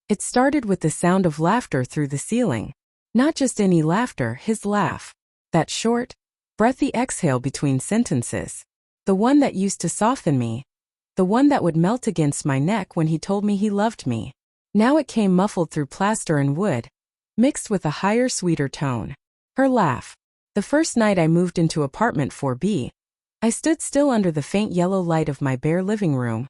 It started with the sound of laughter through the ceiling. Not just any laughter, his laugh. That short, breathy exhale between sentences. The one that used to soften me. The one that would melt against my neck when he told me he loved me. Now it came muffled through plaster and wood, mixed with a higher, sweeter tone. Her laugh. The first night I moved into apartment 4B, I stood still under the faint yellow light of my bare living room,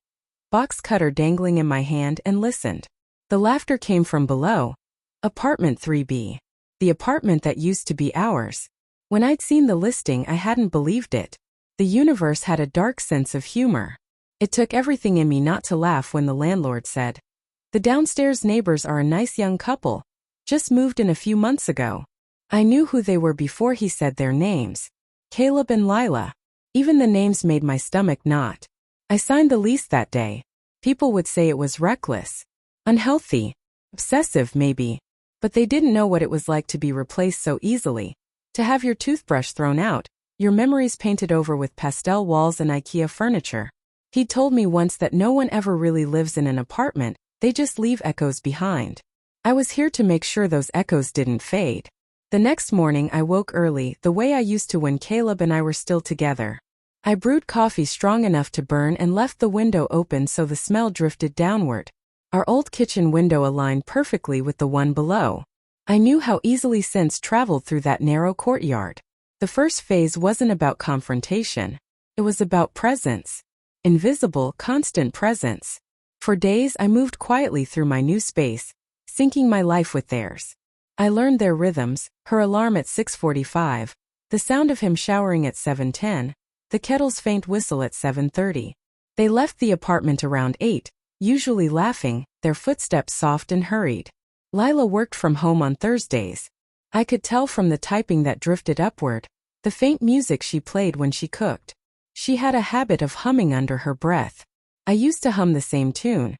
box cutter dangling in my hand, and listened. The laughter came from below. Apartment 3B. The apartment that used to be ours. When I'd seen the listing, I hadn't believed it. The universe had a dark sense of humor. It took everything in me not to laugh when the landlord said, "The downstairs neighbors are a nice young couple. Just moved in a few months ago." I knew who they were before he said their names. Caleb and Lila. Even the names made my stomach knot. I signed the lease that day. People would say it was reckless, unhealthy, obsessive maybe, but they didn't know what it was like to be replaced so easily, to have your toothbrush thrown out, your memories painted over with pastel walls and IKEA furniture. He told me once that no one ever really lives in an apartment, they just leave echoes behind. I was here to make sure those echoes didn't fade. The next morning I woke early, the way I used to when Caleb and I were still together. I brewed coffee strong enough to burn and left the window open so the smell drifted downward. Our old kitchen window aligned perfectly with the one below. I knew how easily scents traveled through that narrow courtyard. The first phase wasn't about confrontation. It was about presence. Invisible, constant presence. For days I moved quietly through my new space, syncing my life with theirs. I learned their rhythms, her alarm at 6:45, the sound of him showering at 7:10, the kettle's faint whistle at 7:30. They left the apartment around 8, usually laughing, their footsteps soft and hurried. Lila worked from home on Thursdays. I could tell from the typing that drifted upward, the faint music she played when she cooked. She had a habit of humming under her breath. I used to hum the same tune.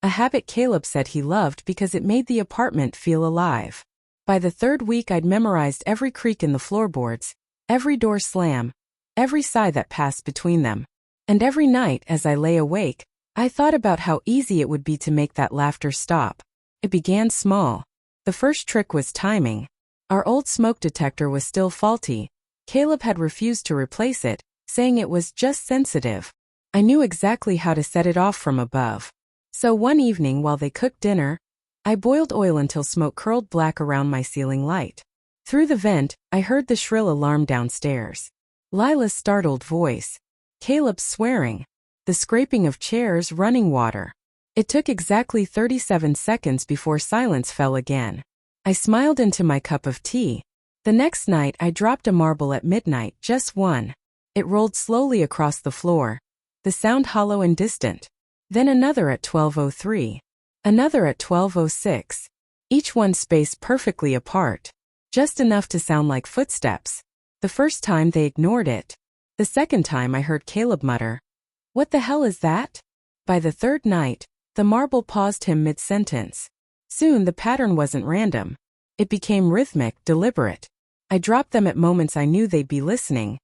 A habit Caleb said he loved because it made the apartment feel alive. By the third week I'd memorized every creak in the floorboards, every door slam, every sigh that passed between them. And every night as I lay awake, I thought about how easy it would be to make that laughter stop. It began small. The first trick was timing. Our old smoke detector was still faulty. Caleb had refused to replace it, saying it was just sensitive. I knew exactly how to set it off from above. So one evening while they cooked dinner, I boiled oil until smoke curled black around my ceiling light. Through the vent, I heard the shrill alarm downstairs. Lila's startled voice. Caleb's swearing. The scraping of chairs, running water. It took exactly 37 seconds before silence fell again. I smiled into my cup of tea. The next night I dropped a marble at midnight, just one. It rolled slowly across the floor, the sound hollow and distant. Then another at 12:03. Another at 12:06. Each one spaced perfectly apart. Just enough to sound like footsteps. The first time they ignored it. The second time I heard Caleb mutter, "What the hell is that?" By the third night, the marble paused him mid-sentence. Soon the pattern wasn't random. It became rhythmic, deliberate. I dropped them at moments I knew they'd be listening.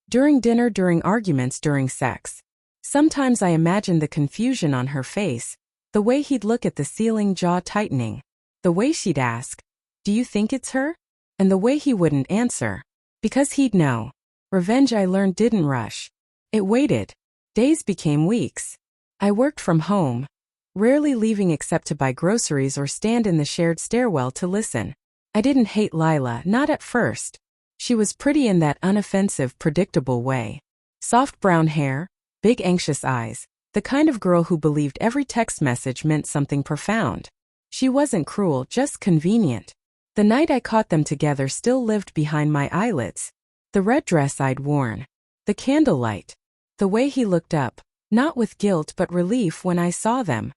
During dinner, during arguments, during sex. Sometimes I imagined the confusion on her face, the way he'd look at the ceiling, jaw tightening, the way she'd ask, "Do you think it's her?" And the way he wouldn't answer. Because he'd know. Revenge, I learned, didn't rush. It waited. Days became weeks. I worked from home, rarely leaving except to buy groceries or stand in the shared stairwell to listen. I didn't hate Lila, not at first. She was pretty in that unoffensive, predictable way. Soft brown hair, big anxious eyes, the kind of girl who believed every text message meant something profound. She wasn't cruel, just convenient. The night I caught them together still lived behind my eyelids. The red dress I'd worn. The candlelight. The way he looked up, not with guilt but relief when I saw them.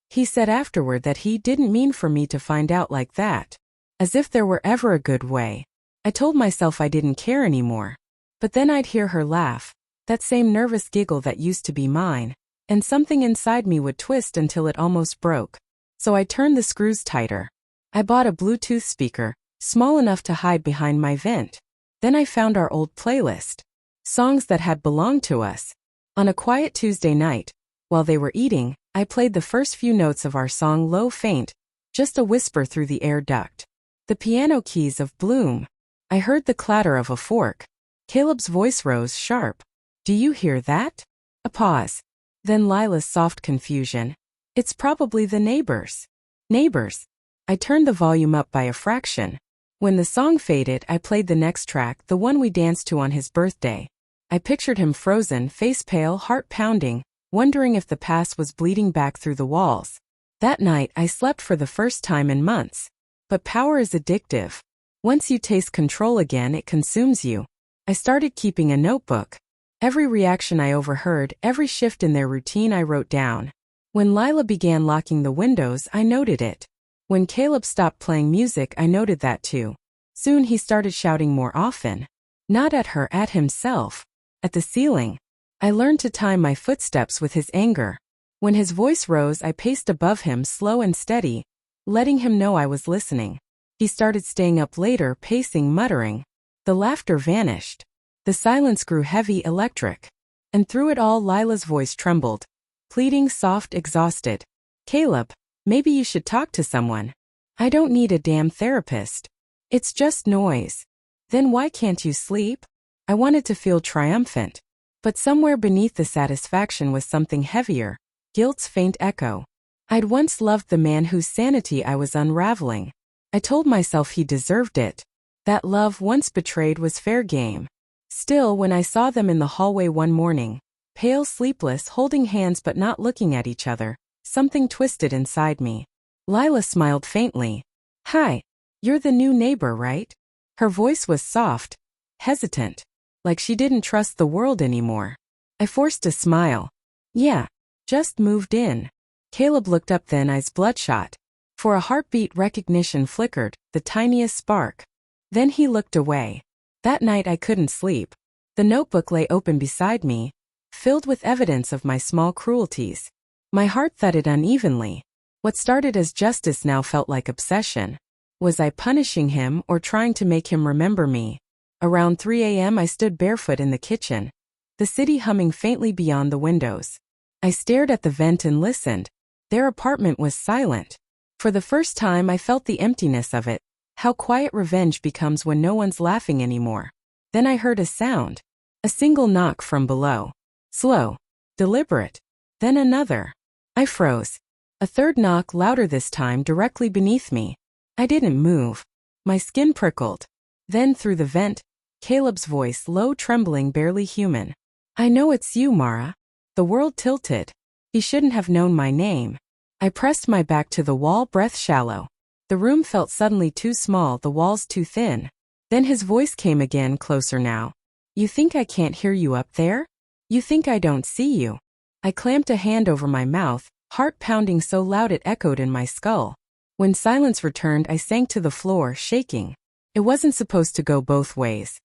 He said afterward that he didn't mean for me to find out like that. As if there were ever a good way. I told myself I didn't care anymore. But then I'd hear her laugh, that same nervous giggle that used to be mine, and something inside me would twist until it almost broke. So I turned the screws tighter. I bought a Bluetooth speaker, small enough to hide behind my vent. Then I found our old playlist. Songs that had belonged to us. On a quiet Tuesday night, While they were eating, I played the first few notes of our song low faint, just a whisper through the air duct. The piano keys of Bloom. I heard the clatter of a fork. Caleb's voice rose sharp. Do you hear that? A pause. Then Lila's soft confusion. It's probably the neighbors. Neighbors. I turned the volume up by a fraction. When the song faded, I played the next track, the one we danced to on his birthday. I pictured him frozen, face pale, heart pounding, wondering if the past was bleeding back through the walls. That night, I slept for the first time in months. But power is addictive. Once you taste control again, it consumes you. I started keeping a notebook. Every reaction I overheard, every shift in their routine I wrote down. When Lila began locking the windows, I noted it. When Caleb stopped playing music, I noted that too. Soon he started shouting more often. Not at her, at himself. At the ceiling. I learned to time my footsteps with his anger. When his voice rose, I paced above him, slow and steady, letting him know I was listening. He started staying up later, pacing, muttering. The laughter vanished. The silence grew heavy, electric. And through it all, Lila's voice trembled. Pleading, soft, exhausted. Caleb, maybe you should talk to someone. I don't need a damn therapist. It's just noise. Then why can't you sleep? I wanted to feel triumphant. But somewhere beneath the satisfaction was something heavier, guilt's faint echo. I'd once loved the man whose sanity I was unraveling. I told myself he deserved it. That love, once betrayed, was fair game. Still, when I saw them in the hallway one morning, pale, sleepless, holding hands but not looking at each other, something twisted inside me. Lila smiled faintly. Hi, you're the new neighbor, right? Her voice was soft, hesitant, like she didn't trust the world anymore. I forced a smile. Yeah, just moved in. Caleb looked up then, eyes bloodshot. For a heartbeat, recognition flickered, the tiniest spark. Then he looked away. That night I couldn't sleep. The notebook lay open beside me, filled with evidence of my small cruelties. My heart thudded unevenly. What started as justice now felt like obsession. Was I punishing him or trying to make him remember me? Around 3 a.m. I stood barefoot in the kitchen, the city humming faintly beyond the windows. I stared at the vent and listened. Their apartment was silent. For the first time I felt the emptiness of it, how quiet revenge becomes when no one's laughing anymore. Then I heard a sound. A single knock from below. Slow. Deliberate. Then another. I froze. A third knock, louder this time, directly beneath me. I didn't move. My skin prickled. Then through the vent, Caleb's voice, low, trembling, barely human. I know it's you, Mara. The world tilted. He shouldn't have known my name. I pressed my back to the wall, breath shallow. The room felt suddenly too small, the walls too thin. Then his voice came again, closer now. You think I can't hear you up there? You think I don't see you? I clamped a hand over my mouth, heart pounding so loud it echoed in my skull. When silence returned, I sank to the floor, shaking. It wasn't supposed to go both ways.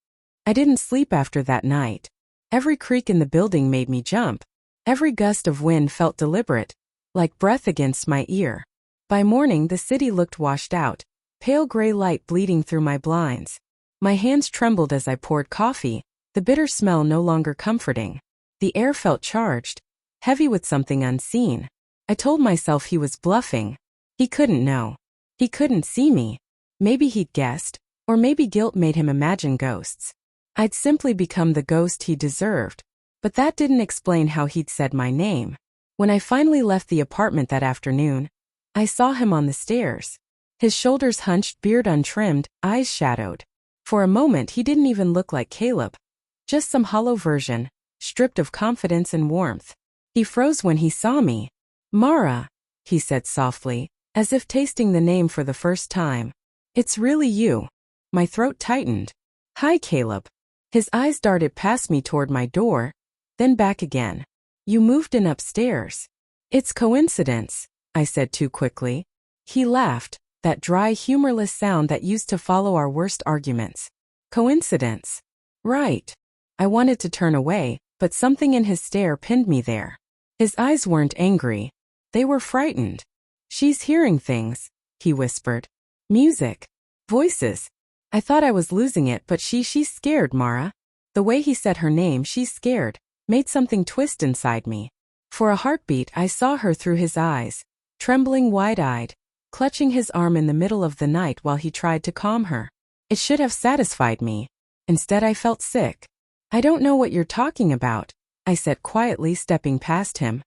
I didn't sleep after that night. Every creak in the building made me jump. Every gust of wind felt deliberate, like breath against my ear. By morning, the city looked washed out, pale gray light bleeding through my blinds. My hands trembled as I poured coffee, the bitter smell no longer comforting. The air felt charged, heavy with something unseen. I told myself he was bluffing. He couldn't know. He couldn't see me. Maybe he'd guessed, or maybe guilt made him imagine ghosts. I'd simply become the ghost he deserved. But that didn't explain how he'd said my name. When I finally left the apartment that afternoon, I saw him on the stairs. His shoulders hunched, beard untrimmed, eyes shadowed. For a moment he didn't even look like Caleb. Just some hollow version, stripped of confidence and warmth. He froze when he saw me. Mara, he said softly, as if tasting the name for the first time. It's really you. My throat tightened. Hi, Caleb. His eyes darted past me toward my door, then back again. You moved in upstairs. It's coincidence, I said too quickly. He laughed, that dry, humorless sound that used to follow our worst arguments. Coincidence. Right. I wanted to turn away, but something in his stare pinned me there. His eyes weren't angry. They were frightened. She's hearing things, he whispered. Music. Voices. I thought I was losing it, but she's scared, Mara. The way he said her name, she's scared, made something twist inside me. For a heartbeat I saw her through his eyes, trembling wide-eyed, clutching his arm in the middle of the night while he tried to calm her. It should have satisfied me. Instead I felt sick. "I don't know what you're talking about," I said quietly, stepping past him.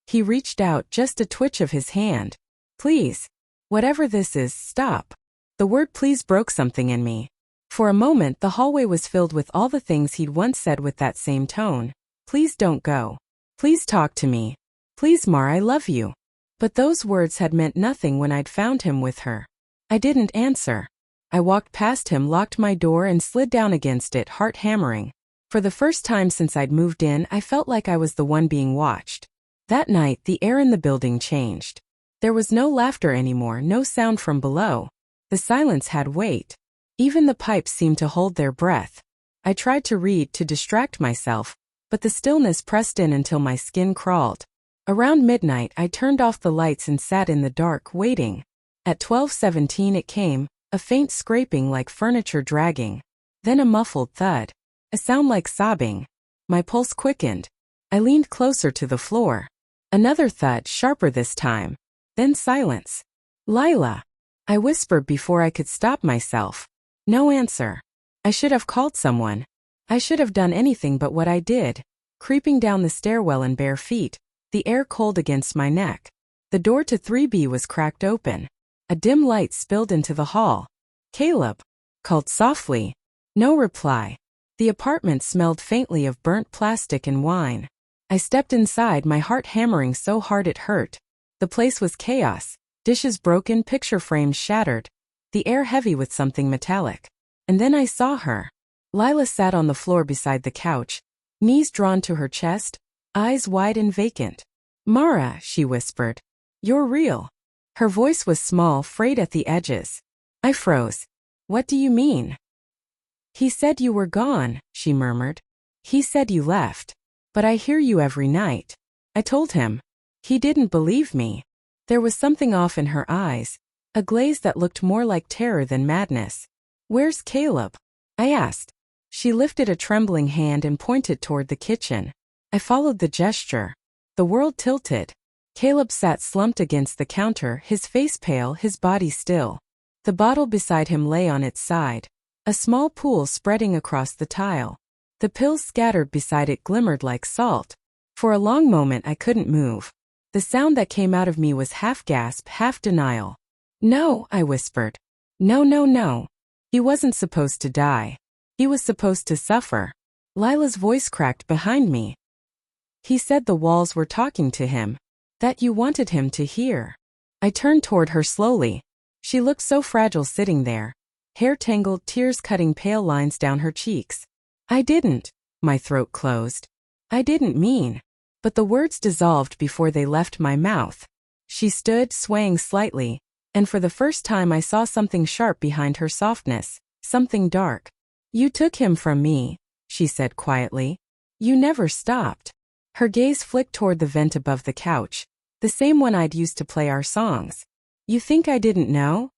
He reached out, just a twitch of his hand. "Please. Whatever this is, stop." The word please broke something in me. For a moment the hallway was filled with all the things he'd once said with that same tone. "Please don't go. Please talk to me. Please, Mar, I love you." But those words had meant nothing when I'd found him with her. I didn't answer. I walked past him, locked my door, and slid down against it, heart hammering. For the first time since I'd moved in, I felt like I was the one being watched. That night, the air in the building changed. There was no laughter anymore, no sound from below. The silence had weight. Even the pipes seemed to hold their breath. I tried to read, to distract myself, but the stillness pressed in until my skin crawled. Around midnight, I turned off the lights and sat in the dark, waiting. At 12:17 it came, a faint scraping like furniture dragging. Then a muffled thud. A sound like sobbing. My pulse quickened. I leaned closer to the floor. Another thud, sharper this time. Then silence. "Lila," I whispered before I could stop myself. No answer. I should have called someone. I should have done anything but what I did. Creeping down the stairwell in bare feet, the air cold against my neck. The door to 3B was cracked open. A dim light spilled into the hall. "Caleb," called softly. No reply. The apartment smelled faintly of burnt plastic and wine. I stepped inside, my heart hammering so hard it hurt. The place was chaos. Dishes broken, picture frames shattered. The air heavy with something metallic. And then I saw her. Lila sat on the floor beside the couch, knees drawn to her chest, eyes wide and vacant. "Mara," she whispered. "You're real." Her voice was small, frayed at the edges. I froze. "What do you mean?" "He said you were gone," she murmured. "He said you left. But I hear you every night." I told him. He didn't believe me. There was something off in her eyes, a glaze that looked more like terror than madness. "Where's Caleb?" I asked. She lifted a trembling hand and pointed toward the kitchen. I followed the gesture. The world tilted. Caleb sat slumped against the counter, his face pale, his body still. The bottle beside him lay on its side, a small pool spreading across the tile. The pills scattered beside it glimmered like salt. For a long moment I couldn't move. The sound that came out of me was half gasp, half denial. "No," I whispered. "No, no, no. He wasn't supposed to die. He was supposed to suffer." Lila's voice cracked behind me. "He said the walls were talking to him. That you wanted him to hear." I turned toward her slowly. She looked so fragile sitting there. Hair tangled, tears cutting pale lines down her cheeks. "I didn't." My throat closed. "I didn't mean." But the words dissolved before they left my mouth. She stood, swaying slightly, and for the first time I saw something sharp behind her softness, something dark. "You took him from me," she said quietly. "You never stopped." Her gaze flicked toward the vent above the couch, the same one I'd used to play our songs. "You think I didn't know?"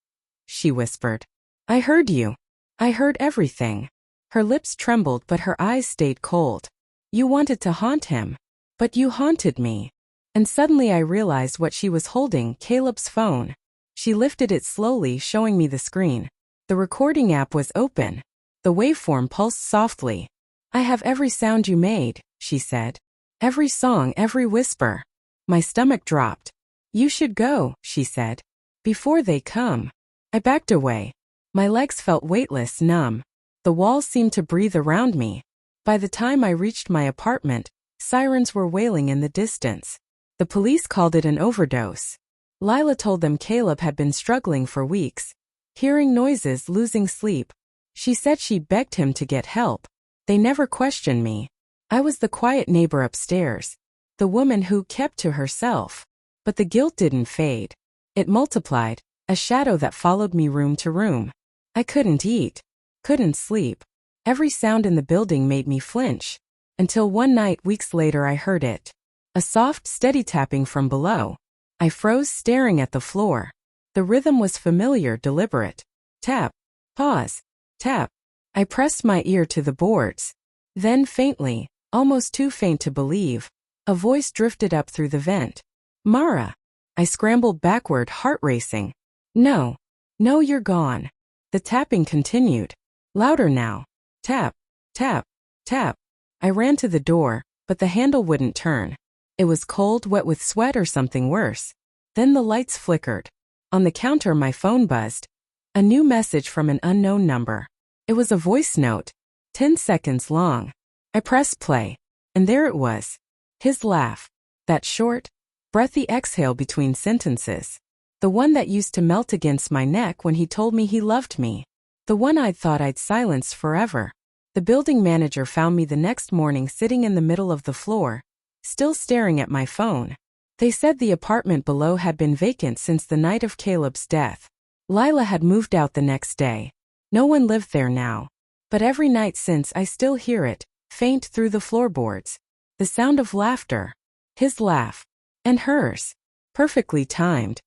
she whispered. "I heard you. I heard everything." Her lips trembled but her eyes stayed cold. "You wanted to haunt him. But you haunted me." And suddenly I realized what she was holding, Caleb's phone. She lifted it slowly, showing me the screen. The recording app was open. The waveform pulsed softly. "I have every sound you made," she said. "Every song, every whisper." My stomach dropped. "You should go," she said. "Before they come." I backed away. My legs felt weightless, numb. The walls seemed to breathe around me. By the time I reached my apartment, sirens were wailing in the distance. The police called it an overdose. Lila told them Caleb had been struggling for weeks, hearing noises, losing sleep. She said she begged him to get help. They never questioned me. I was the quiet neighbor upstairs, the woman who kept to herself. But the guilt didn't fade. It multiplied, a shadow that followed me room to room. I couldn't eat, couldn't sleep. Every sound in the building made me flinch. Until one night weeks later I heard it. A soft, steady tapping from below. I froze, staring at the floor. The rhythm was familiar, deliberate. Tap. Pause. Tap. I pressed my ear to the boards. Then faintly, almost too faint to believe, A voice drifted up through the vent. Mara. I scrambled backward, heart racing. No. No, you're gone. The tapping continued. Louder now. Tap, tap, tap. I ran to the door, but the handle wouldn't turn. It was cold, wet with sweat or something worse. Then the lights flickered. On the counter my phone buzzed. A new message from an unknown number. It was a voice note. 10 seconds long. I pressed play. And there it was. His laugh. That short, breathy exhale between sentences. The one that used to melt against my neck when he told me he loved me. The one I'd thought I'd silenced forever. The building manager found me the next morning sitting in the middle of the floor, still staring at my phone. They said the apartment below had been vacant since the night of Caleb's death. Lila had moved out the next day. No one lived there now. But every night since I still hear it, faint through the floorboards. The sound of laughter. His laugh. And hers. Perfectly timed.